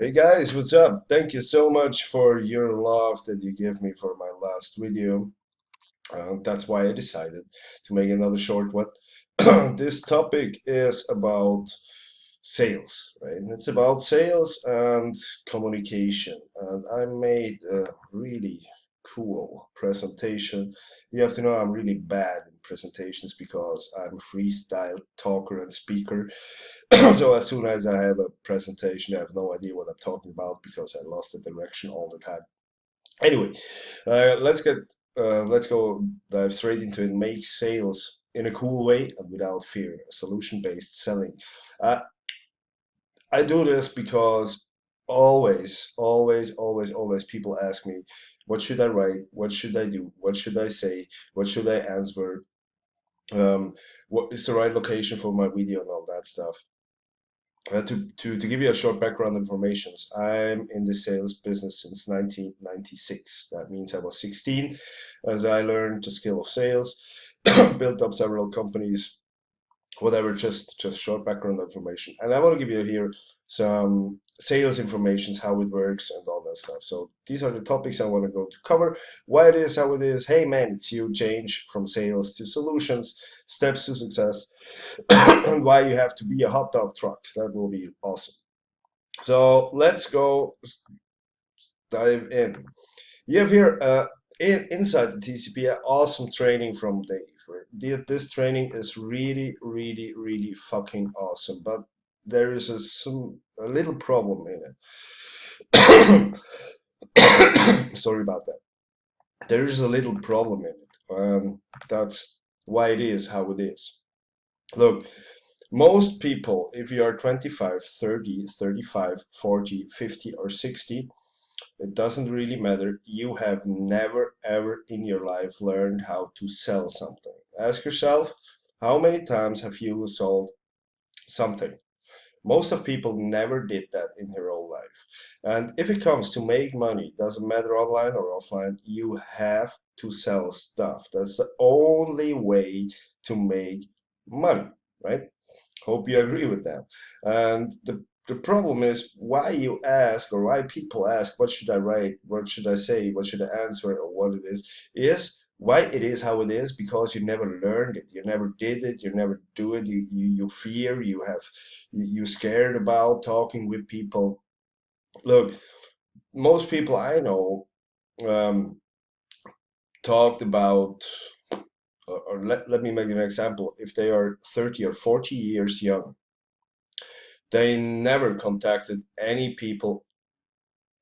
Hey guys, what's up? Thank you so much for your love that you gave me for my last video. That's why I decided to make another short one. This topic is about sales, right? It's about sales and communication. And I made a really cool presentation. You have to know I'm really bad in presentations because I'm a freestyle talker and speaker. So as soon as I have a presentation, I have no idea what I'm talking about because I lost the direction all the time. Anyway, let's go dive straight into it. Make sales in a cool way and without fear. Solution-based selling. Uh, I do this because always people ask me, what should I write? What should I do? What should I say? What should I answer? Um, what is the right location for my video and all that stuff? To give you a short background information, I'm in the sales business since 1996. That means I was 16 as I learned the skill of sales, built up several companies, whatever, just short background information. And I want to give you here some sales information, how it works and all that stuff. So these are the topics I want to go to cover: why it is, how it is, hey man, it's you, change from sales to solutions, steps to success, and why you have to be a hot dog truck. That will be awesome. So let's go dive in. You have here inside the TCP awesome training from Dave. Right? This training is really fucking awesome, but there is a little problem in it. Sorry about that. There is a little problem in it. That's why it is how it is. Look, most people, if you are 25, 30, 35, 40, 50, or 60, it doesn't really matter. You have never ever in your life learned how to sell something. Ask yourself, how many times have you sold something? Most of people never did that in their whole life. And if it comes to make money, doesn't matter online or offline, you have to sell stuff. That's the only way to make money, right? Hope you agree with that. And the problem is why you ask, or why people ask, what should I write? What should I say? What should I answer? Or what it is why it is how it is, because you never learned it. You never did it. You never do it. You fear, you're scared about talking with people. Look, most people I know um, talked about, or let me make an example. If they are 30 or 40 years young, they never contacted any people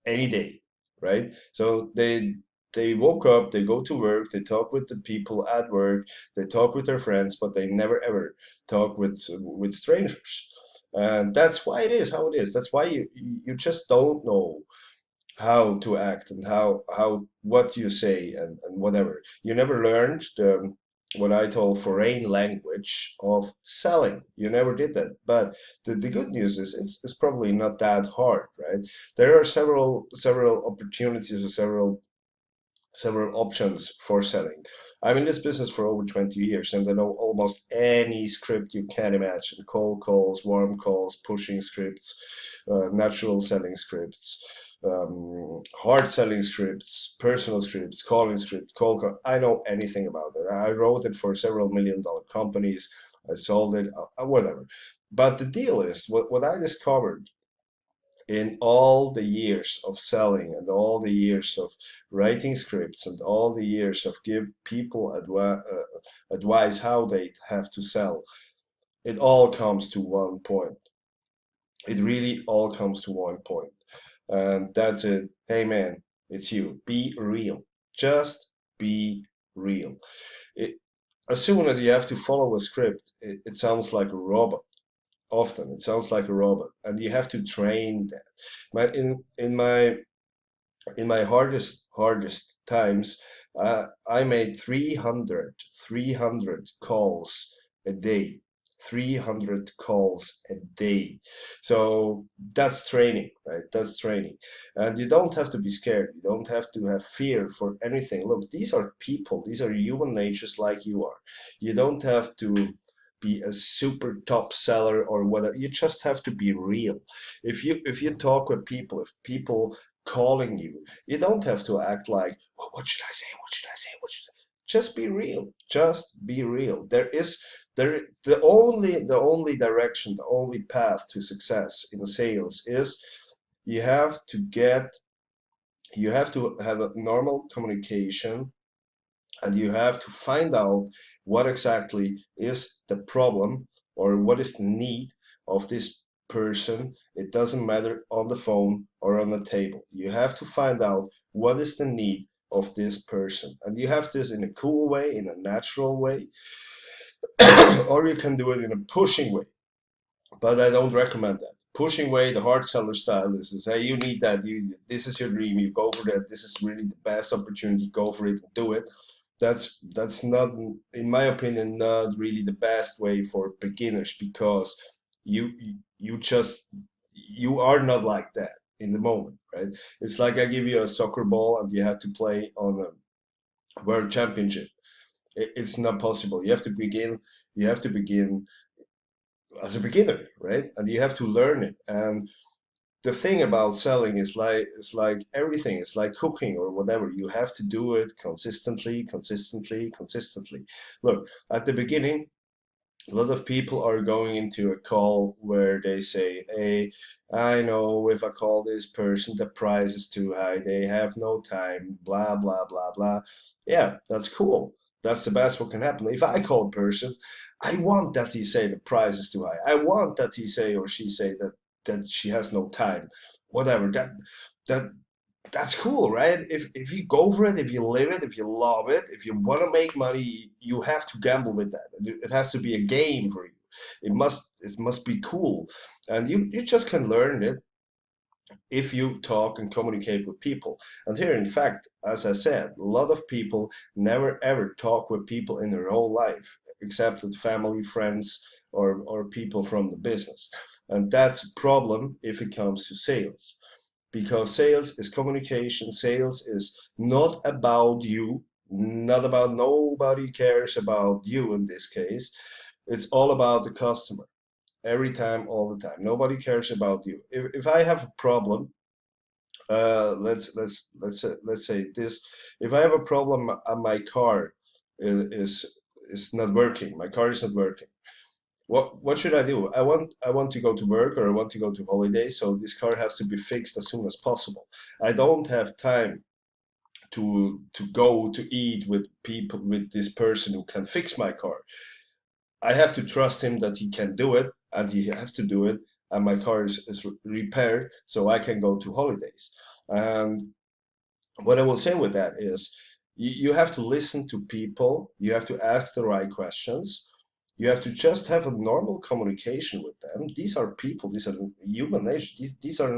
any day, right? So they woke up, they go to work, they talk with the people at work, they talk with their friends, but they never ever talk with strangers. And that's why it is how it is. That's why you just don't know how to act and how what you say and whatever. You never learned the what I call foreign language of selling. You never did that. But the good news is it's probably not that hard, right? There are several opportunities or several options for selling. I'm in this business for over 20 years and I know almost any script you can imagine: cold calls, warm calls, pushing scripts, natural selling scripts, hard selling scripts, personal scripts, calling scripts, cold call. I know anything about it. I wrote it for several $1 million companies. I sold it, whatever. But the deal is, what I discovered in all the years of selling and all the years of writing scripts and all the years of give people advice how they have to sell, it all comes to one point. It really all comes to one point, and that's it. Hey man, it's you. Be real. Just be real. it, as soon as you have to follow a script, it sounds like a robot. Often it sounds like a robot, and you have to train that. But in my hardest times, I made 300 calls a day. 300 calls a day. So that's training, right? That's training. And you don't have to be scared. You don't have to have fear for anything. Look, these are people. These are human natures like you are. You don't have to be a super top seller or whatever. You just have to be real. If you talk with people, if people calling you, you don't have to act like, well, what should I say? What should I say? What should I? Just be real. Just be real. The only direction, the only path to success in sales is you have to get you have to have a normal communication, and you have to find out what exactly is the problem or what is the need of this person. It doesn't matter on the phone or on the table. You have to find out what is the need of this person. And you have this in a cool way, in a natural way, or you can do it in a pushing way, but I don't recommend that. Pushing way, the hard seller style is hey, you need that. This is your dream. You go for that. This is really the best opportunity. Go for it. Do it. That's not, in my opinion, not really the best way for beginners, because you are not like that in the moment, right? It's like I give you a soccer ball and you have to play on a world championship. It's not possible. You have to begin. You have to begin as a beginner, right? And you have to learn it. And the thing about selling is like it's like everything. It's like cooking or whatever. You have to do it consistently, consistently, consistently. Look, at the beginning, a lot of people are going into a call where they say, hey, I know if I call this person, the price is too high, they have no time, blah, blah, blah, blah. Yeah, that's cool. That's the best what can happen. If I call a person, I want that he say the price is too high. I want that he say or she say that she has no time. Whatever. That that's cool, right? If you go for it, if you live it, if you love it, if you want to make money, you have to gamble with that. It has to be a game for you. It must be cool, and you just can learn it if you talk and communicate with people. And here, in fact, as I said, a lot of people never ever talk with people in their whole life, except with family, friends, or people from the business, and that's a problem if it comes to sales, because sales is communication. Sales is not about you, not about, nobody cares about you in this case. It's all about the customer, every time, all the time. Nobody cares about you. If I have a problem, let's say this. If I have a problem and my car is not working, my car is not working, what should I do? I want to go to work or I want to go to holiday, so this car has to be fixed as soon as possible. I don't have time to go to eat with people, with this person who can fix my car. I have to trust him that he can do it, and he has to do it, and my car is repaired so I can go to holidays. And what I will say with that is you have to listen to people, you have to ask the right questions, you have to just have a normal communication with them. These are people, these are human nature, these are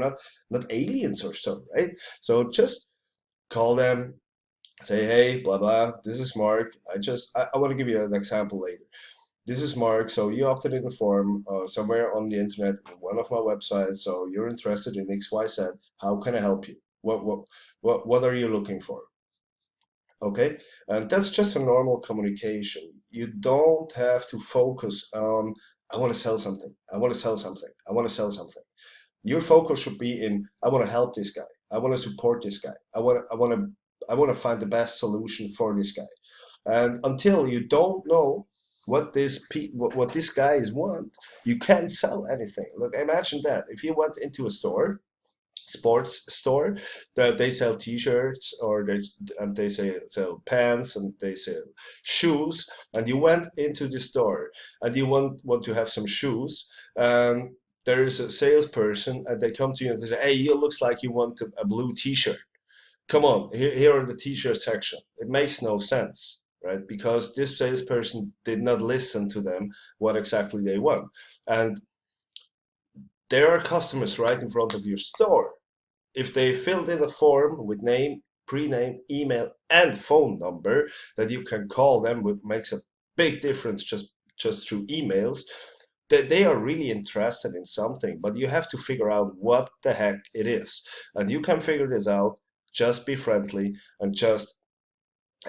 not aliens or so, right? So just call them, say, hey, blah blah, this is Mark. I want to give you an example later. This is Mark. So you opted in the form somewhere on the internet, in one of my websites. So you're interested in XYZ. How can I help you? What are you looking for? Okay, and that's just a normal communication. You don't have to focus on, I want to sell something. I want to sell something. I want to sell something. Your focus should be in, I want to help this guy. I want to support this guy. I want to find the best solution for this guy. And until you don't know what these guys want, you can't sell anything. Look, imagine that if you went into a store, sports store, that they sell t-shirts, and they sell pants, and they sell shoes, and you went into the store and you want to have some shoes, and there is a salesperson and they come to you and they say, hey, you looks like you want a blue t-shirt. Come on, here are the t-shirt section. It makes no sense, right? Because this salesperson did not listen to them, what exactly they want. And there are customers right in front of your store. If they filled in a form with name, pre-name, email, and phone number that you can call them, which makes a big difference just through emails, that they are really interested in something, but you have to figure out what the heck it is. And you can figure this out. Just be friendly and just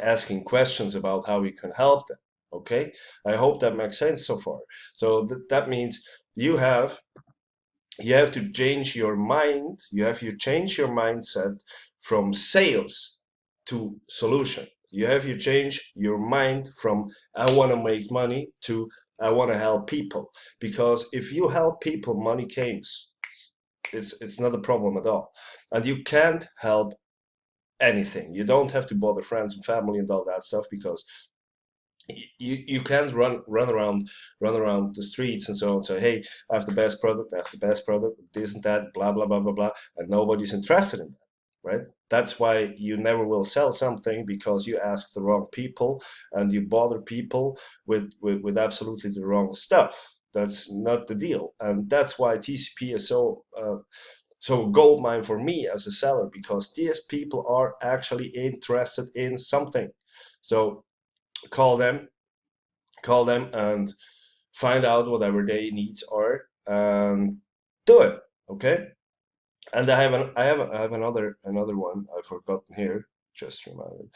asking questions about how we can help them. Okay, I hope that makes sense so far. So that means you have you have to change your mind. You have to change your mindset from sales to solution. You have to change your mind from I want to make money to I want to help people. Because if you help people, money comes. It's not a problem at all. And you can't help anything. You don't have to bother friends and family and all that stuff because you can't run around the streets and so on, say, hey, I have the best product, I have the best product, this and that, blah blah blah blah blah, and nobody's interested in that, right? That's why you never will sell something, because you ask the wrong people and you bother people with absolutely the wrong stuff. That's not the deal, and that's why TCP is so a gold mine for me as a seller, because these people are actually interested in something. So call them, and find out whatever their needs are and do it. Okay. And I have another one I've forgotten here. Just reminded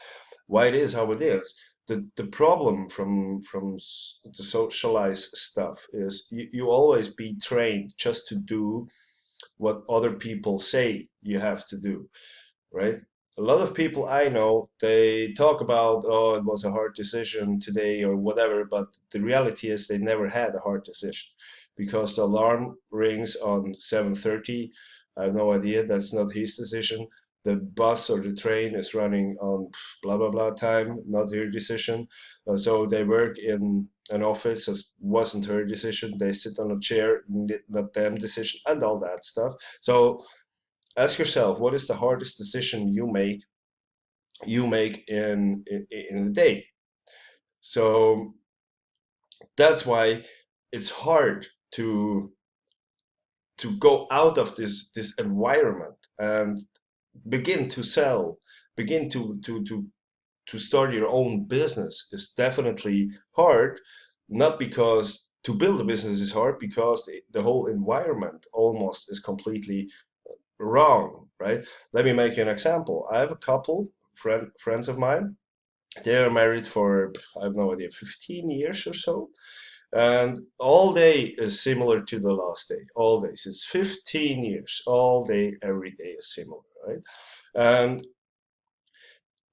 why it is how it is. The problem from the socialized stuff is you always be trained just to do what other people say you have to do, right? A lot of people I know, they talk about, oh, it was a hard decision today or whatever, but the reality is they never had a hard decision, because the alarm rings on 7:30. I have no idea. That's not his decision. The bus or the train is running on blah blah blah time, not their decision. So they work in an office, as wasn't her decision. They sit on a chair, not them decision, and all that stuff. So ask yourself, what is the hardest decision you make in a day? So that's why it's hard to go out of this environment and begin to sell, begin to start your own business is definitely hard. Not because to build a business is hard, because the whole environment almost is completely wrong, right? Let me make you an example. I have a couple friends of mine. They are married for, I have no idea, 15 years or so, and all day is similar to the last day. All days. It's 15 years. All day, every day is similar, right? And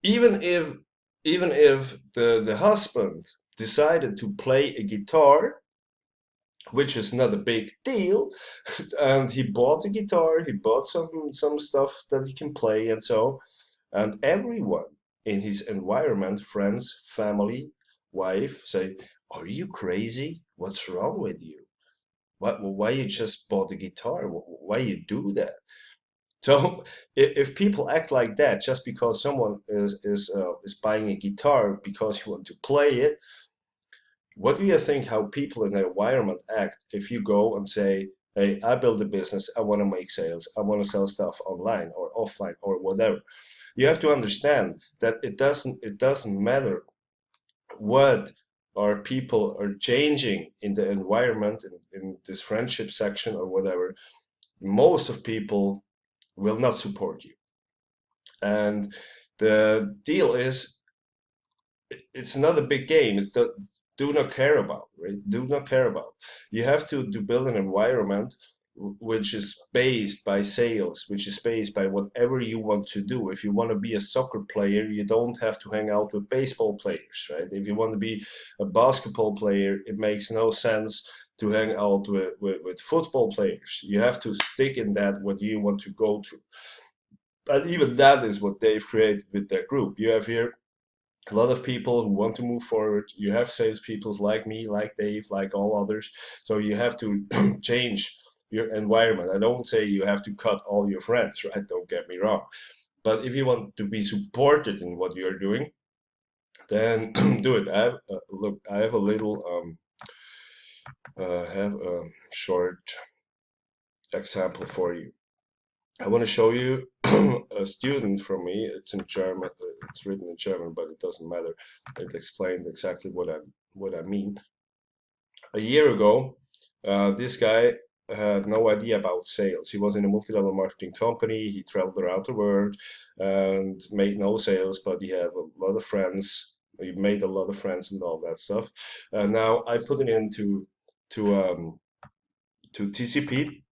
even if the husband decided to play a guitar, which is not a big deal, and he bought a guitar, he bought some stuff that he can play and so, and everyone in his environment, friends, family, wife, say, are you crazy? What's wrong with you? Why you just bought a guitar? Why you do that? So if people act like that just because someone is buying a guitar because you want to play it, what do you think how people in the environment act if you go and say, hey, I build a business, I want to make sales, I want to sell stuff online or offline or whatever? You have to understand that it doesn't matter what our people are changing in the environment, in this friendship section or whatever. Most of people will not support you. And the deal is, it's not a big game. It's the do not care about, right? Do not care about. You have to build an environment which is based by sales, which is based by whatever you want to do. If you want to be a soccer player, you don't have to hang out with baseball players, right? If you want to be a basketball player, it makes no sense to hang out with football players. You have to stick in that what you want to go to. And even that is what they've created with their group. You have here a lot of people who want to move forward. You have salespeople like me, like Dave, like all others. So you have to change your environment. I don't say you have to cut all your friends, right? Don't get me wrong. But if you want to be supported in what you're doing, then do it. Look, I have a little have a short example for you. I want to show you a student from me. It's in German. It's written in German, but it doesn't matter. It explained exactly what I mean. A year ago, this guy had no idea about sales. He was in a multi-level marketing company. He traveled around the world and made no sales, but he had a lot of friends You made a lot of friends and all that stuff. And now I put it into to um, to TCP,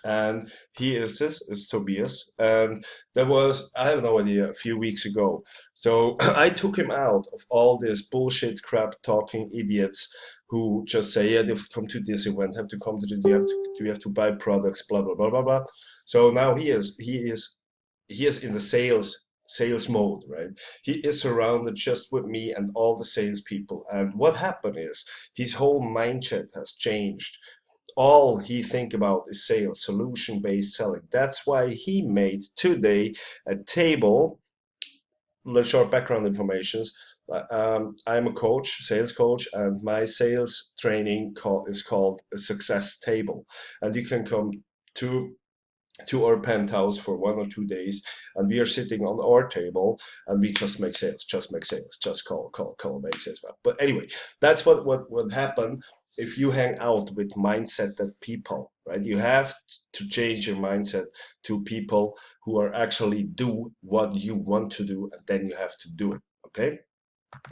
and he is this is Tobias, and there was, I have no idea, a few weeks ago. So I took him out of all this bullshit crap talking idiots who just say, yeah, you have to come to this event, have to come to the, you have to buy products, blah blah blah blah blah. So now he is in the sales mode, right? He is surrounded just with me and all the salespeople. And what happened is his whole mindset has changed. All he think about is sales, solution-based selling. That's why he made today a table. The short background informations. I'm a coach, sales coach, and my sales training is called a success table. And you can come to our penthouse for 1 or 2 days, and we are sitting on our table, and we just make sales, just call, make sales. But anyway, that's what happened if you hang out with mindset that people, right? You have to change your mindset to people who are actually do what you want to do, and then you have to do it. Okay,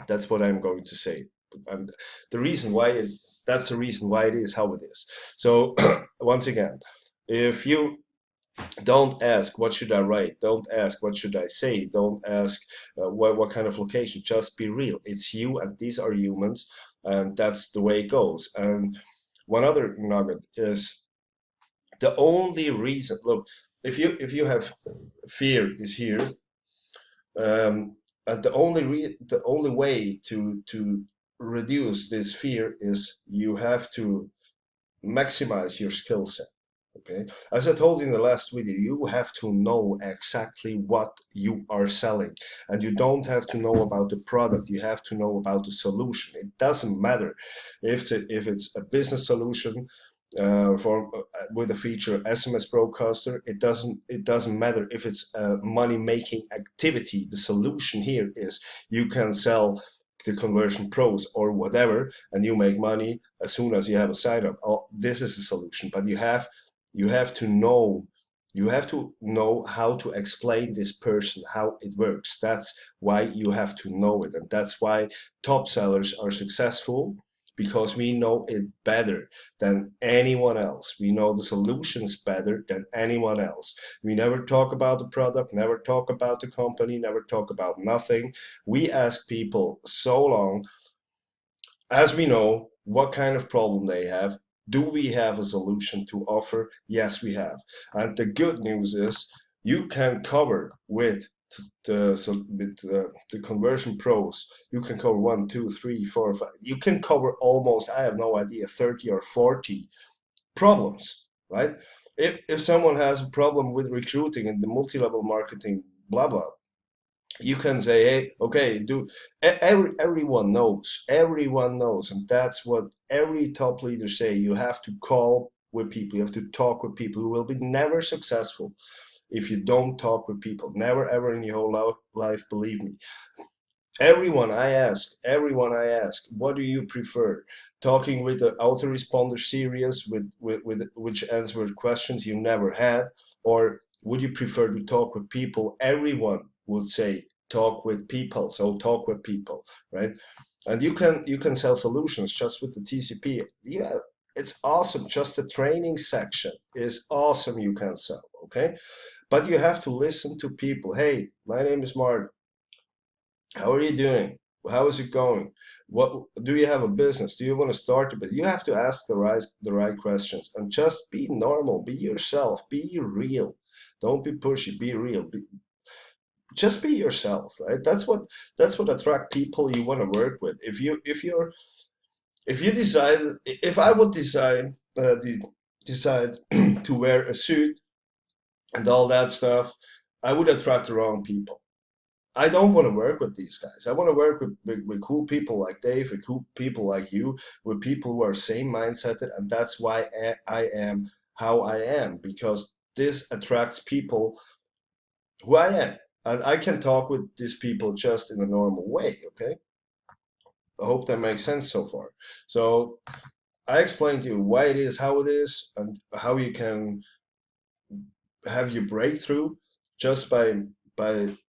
that's what I'm going to say. And the reason why that's the reason why it is how it is. So once again, if you don't ask what should I write, don't ask what should I say, don't ask what kind of location, just be real. It's you, and these are humans, and that's the way it goes. And one other nugget is, the only reason, look, if you have fear is here, and the only way to reduce this fear is you have to maximize your skill set. Okay, as I told you in the last video, you have to know exactly what you are selling, and you don't have to know about the product. You have to know about the solution. It doesn't matter if it's a business solution for with a feature SMS broadcaster. It doesn't matter if it's a money making activity. The solution here is you can sell the conversion pros or whatever, and you make money as soon as you have a sign up. Oh, this is a solution, but you have to know how to explain this person how it works. That's why you have to know it, and that's why top sellers are successful, because we know it better than anyone else. We know the solutions better than anyone else. We never talk about the product, never talk about the company, never talk about nothing. We ask people so long as we know what kind of problem they have. Do we have a solution to offer? Yes, we have. And the good news is you can cover with the conversion pros. You can cover 1, 2, 3, 4, 5. You can cover almost, I have no idea, 30 or 40 problems, right? If someone has a problem with recruiting and the multi-level marketing, blah blah, you can say, hey, okay, do everyone knows, and that's what every top leader say. You have to call with people, you have to talk with people. You will be never successful if you don't talk with people. Never ever in your whole life, believe me. Everyone I ask, what do you prefer? Talking with the autoresponder series with which answer questions you never had, or would you prefer to talk with people? Everyone would say talk with people. So talk with people, right? And you can sell solutions just with the TCP. Yeah, it's awesome. Just the training section is awesome. You can sell, okay? But you have to listen to people. Hey, my name is Marc. How are you doing? How is it going? What do you have a business? Do you want to start a business? You have to ask the right questions, and just be normal, be yourself, be real. Don't be pushy, be real. Just be yourself, right? That's what attract people you want to work with. If I would decide to wear a suit and all that stuff, I would attract the wrong people. I don't want to work with these guys. I want to work with cool people like Dave, with cool people like you, with people who are same mindset, and that's why I am how I am, because this attracts people who I am, and I can talk with these people just in a normal way. Okay, I hope that makes sense so far. So I explained to you why it is how it is, and how you can have your breakthrough just by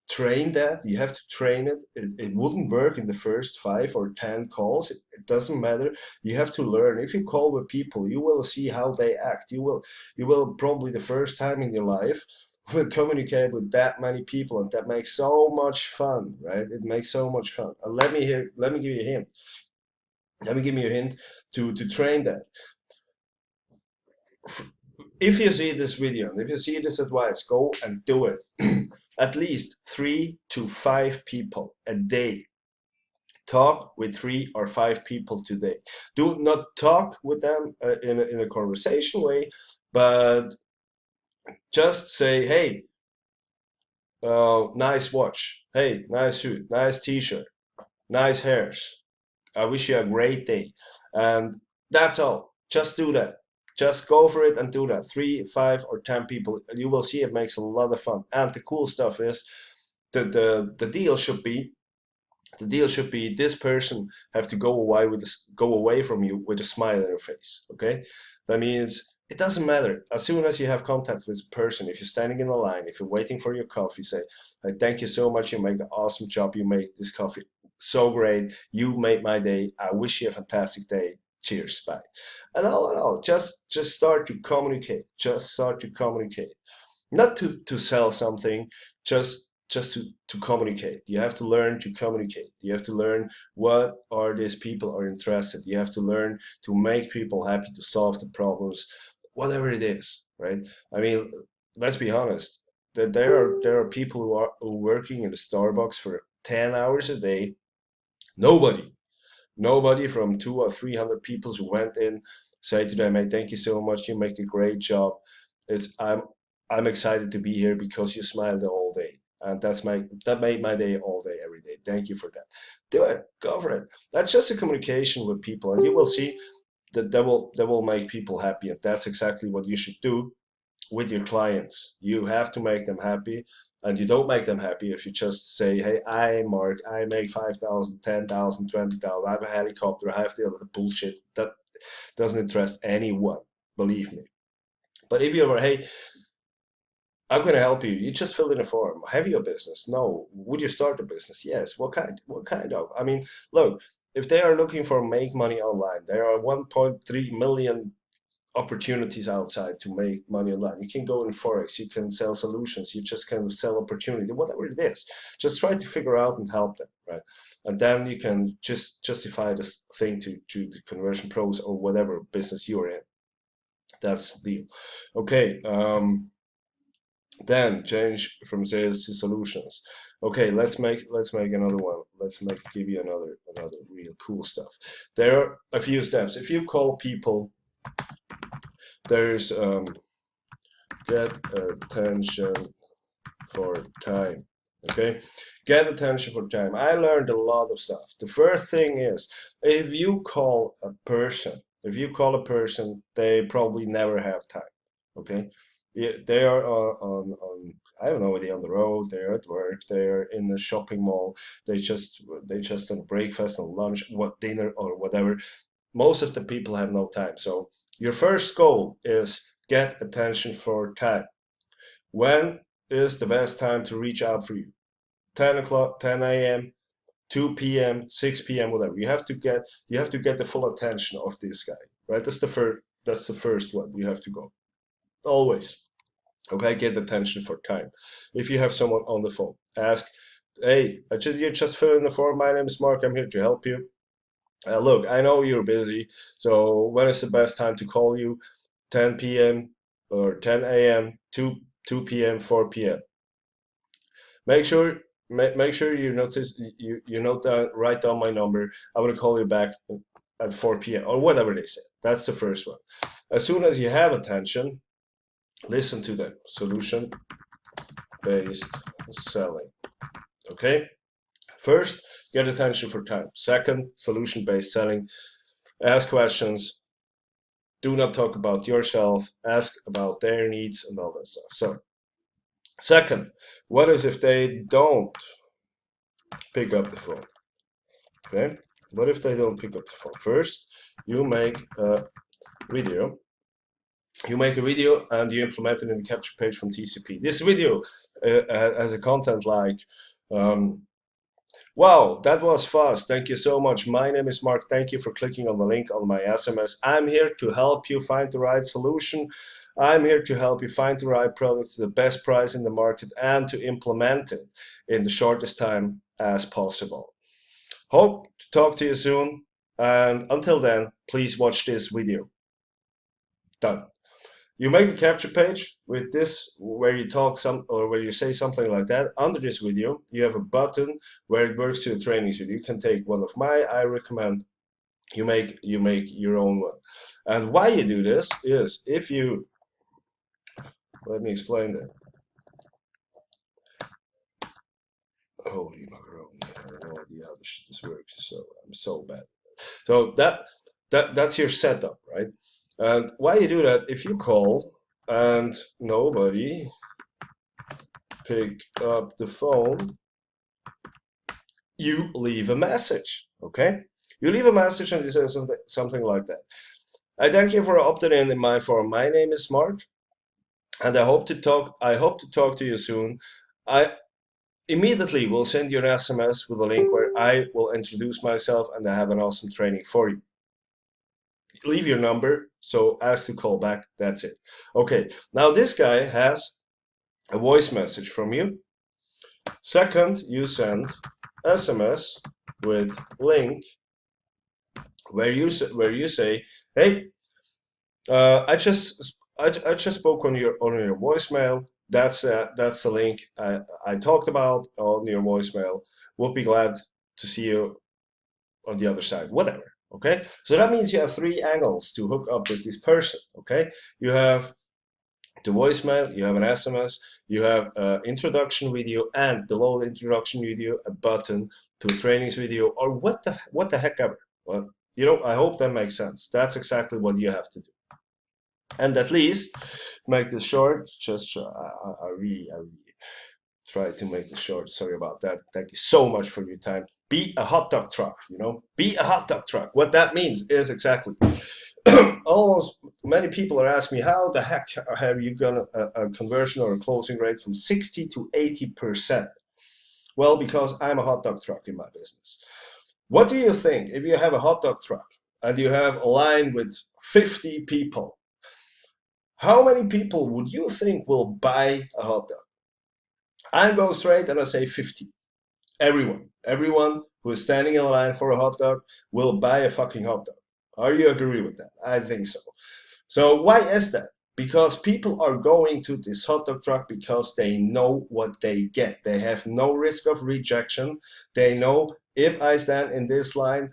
train that. You have to train it. It wouldn't work in the first 5 or 10 calls. It doesn't matter. You have to learn. If you call with people, you will see how they act. You will probably the first time in your life will communicate with that many people, and that makes so much fun, right? It makes so much fun. Let me give you a hint. Let me give you a hint to train that. If you see this video, and if you see this advice, go and do it. At least 3 to 5 people a day. Talk with 3 or 5 people today. Do not talk with them in a conversation way, but just say, hey, nice watch. Hey, nice suit, nice t-shirt, nice hairs. I wish you a great day. And that's all. Just do that. Just go for it and do that. 3, 5, or 10 people. You will see it makes a lot of fun. And the cool stuff is that the deal should be this person have to go away from you with a smile on their face. Okay, that means it doesn't matter. As soon as you have contact with a person, if you're standing in a line, if you're waiting for your coffee, say, hey, thank you so much. You make an awesome job. You make this coffee so great. You made my day. I wish you a fantastic day. Cheers. Bye. And all, just start to communicate. Just start to communicate, not to sell something, just to communicate. You have to learn to communicate. You have to learn what are these people are interested. You have to learn to make people happy, to solve the problems, whatever it is, right? I mean, let's be honest, that there are people who are working in the Starbucks for 10 hours a day. Nobody from 200 or 300 people who went in say to them, hey, thank you so much, you make a great job. It's I'm excited to be here because you smiled the whole day. And that made my day all day, every day. Thank you for that. Do it, go for it. That's just a communication with people, and you will see that will make people happy. And that's exactly what you should do with your clients. You have to make them happy, and you don't make them happy if you just say, hey, I'm Mark, I make 5,000, 10,000, 20,000, I have a helicopter, I have the other bullshit. That doesn't interest anyone, believe me. But if you're, hey, I'm going to help you. You just fill in a form. Have you a business? No. Would you start a business? Yes. What kind? What kind of? I mean, look, if they are looking for make money online, there are 1.3 million opportunities outside to make money online. You can go in Forex, you can sell solutions, you just can sell opportunity, whatever it is. Just try to figure out and help them, right? And then you can just justify this thing to the conversion pros or whatever business you're in. That's the deal. Okay. Then change from sales to solutions. Okay, let's make another one. Give you another real cool stuff. There are a few steps. If you call people, there's get attention for time. Okay, get attention for time. I learned a lot of stuff. The first thing is, if you call a person, they probably never have time. Okay, yeah, they are on I don't know, they're on the road, they're at work, they're in the shopping mall, they just on breakfast and lunch, what dinner or whatever. Most of the people have no time. So your first goal is get attention for time. When is the best time to reach out for you? 10 o'clock, 10 a.m., 2 p.m., 6 p.m., whatever. You have to get the full attention of this guy, right? That's the first one. You have to go. Always. Okay, get attention for time. If you have someone on the phone, ask, hey, you just fill in the form. My name is Mark. I'm here to help you. Look, I know you're busy, so when is the best time to call you? 10 p.m. or 10 a.m., 2 p.m., 4 p.m. Make sure you notice you note down, write down my number. I'm gonna call you back at 4 p.m. or whatever they say. That's the first one. As soon as you have attention, listen to them. Solution based selling. Okay? First, get attention for time. Second, solution based selling. Ask questions. Do not talk about yourself. Ask about their needs and all that stuff. So, second, what is if they don't pick up the phone? Okay? What if they don't pick up the phone? First, you make a video You make a video and you implement it in the capture page from TCP. This video has a content like, um, wow, that was fast. Thank you so much. My name is Mark. Thank you for clicking on the link on my SMS. I'm here to help you find the right solution. I'm here to help you find the right product, the best price in the market, and to implement it in the shortest time as possible. Hope to talk to you soon. And until then, please watch this video. Done. You make a capture page with this where you talk some or where you say something like that. Under this video, you have a button where it works to a training video. You can take one of my, I recommend you make your own one. And why you do this is if you, let me explain that. Holy macaroni, I have no idea how this works, so I'm so bad. So that's your setup, right? And why you do that, if you call and nobody pick up the phone, you leave a message, okay? You leave a message and you say something like that. I thank you for opting in my forum. My name is Marc, and I hope to talk to you soon. I immediately will send you an SMS with a link where I will introduce myself and I have an awesome training for you. Leave your number, so ask to call back. That's it. Okay, now this guy has a voice message from you. Second, you send SMS with link where you say, hey, I just spoke on your voicemail. That's the link I talked about on your voicemail. We'll be glad to see you on the other side. Whatever. Okay. So that means you have three angles to hook up with this person. Okay. You have the voicemail, you have an SMS, you have an introduction video, and below the introduction video, a button to a trainings video, or what the heck ever. Well, you know, I hope that makes sense. That's exactly what you have to do. And at least make this short. Just I really try to make this short. Sorry about that. Thank you so much for your time. Be a hot dog truck. You know, be a hot dog truck. What that means is exactly. Almost many people are asking me, how the heck have you got a conversion or a closing rate from 60 to 80%? Well, because I'm a hot dog truck in my business. What do you think if you have a hot dog truck and you have a line with 50 people? How many people would you think will buy a hot dog? I go straight and I say 50. Everyone who is standing in line for a hot dog will buy a fucking hot dog. Are you agree with that? I think so. So why is that? Because people are going to this hot dog truck because they know what they get. They have no risk of rejection. They know if I stand in this line,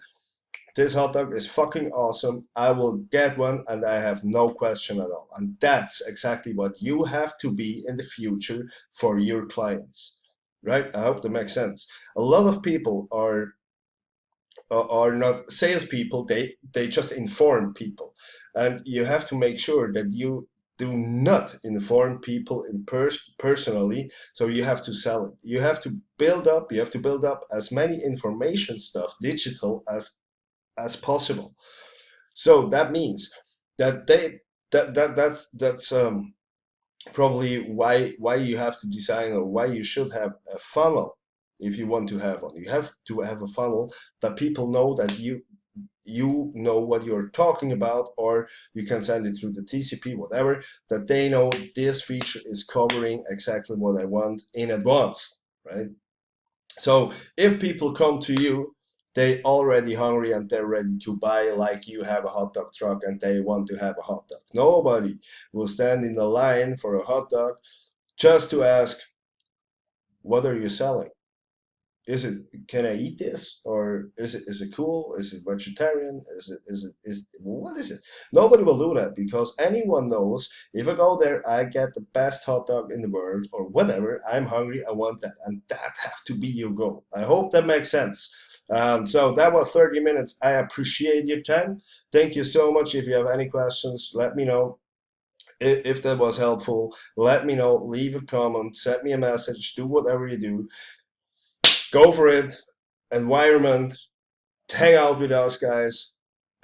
this hot dog is fucking awesome. I will get one and I have no question at all. And that's exactly what you have to be in the future for your clients, right? I hope that makes sense. A lot of people are not salespeople. They just inform people, and you have to make sure that you do not inform people in personally. So you have to sell it. You have to build up. You have to build up as many information stuff digital as possible. So that means that that's probably why you have to design or why you should have a funnel. If you want to have one, you have to have a funnel that people know that you know what you're talking about, or you can send it through the TCP, whatever, that they know this feature is covering exactly what I want in advance, right? So if people come to you, they already hungry and they're ready to buy, like you have a hot dog truck and they want to have a hot dog. Nobody will stand in the line for a hot dog just to ask, what are you selling? Is it, can I eat this, or is it cool? Is it vegetarian? Is what is it? Nobody will do that because anyone knows if I go there, I get the best hot dog in the world or whatever. I'm hungry, I want that, and that have to be your goal. I hope that makes sense. So that was 30 minutes. I appreciate your time. Thank you so much. If you have any questions, let me know. If that was helpful, let me know. Leave a comment, send me a message, do whatever you do. Go for it. Environment, hang out with us guys,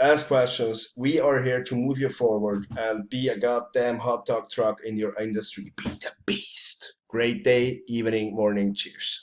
ask questions. We are here to move you forward and be a goddamn hot dog truck in your industry. Be the beast. Great day, evening, morning. Cheers.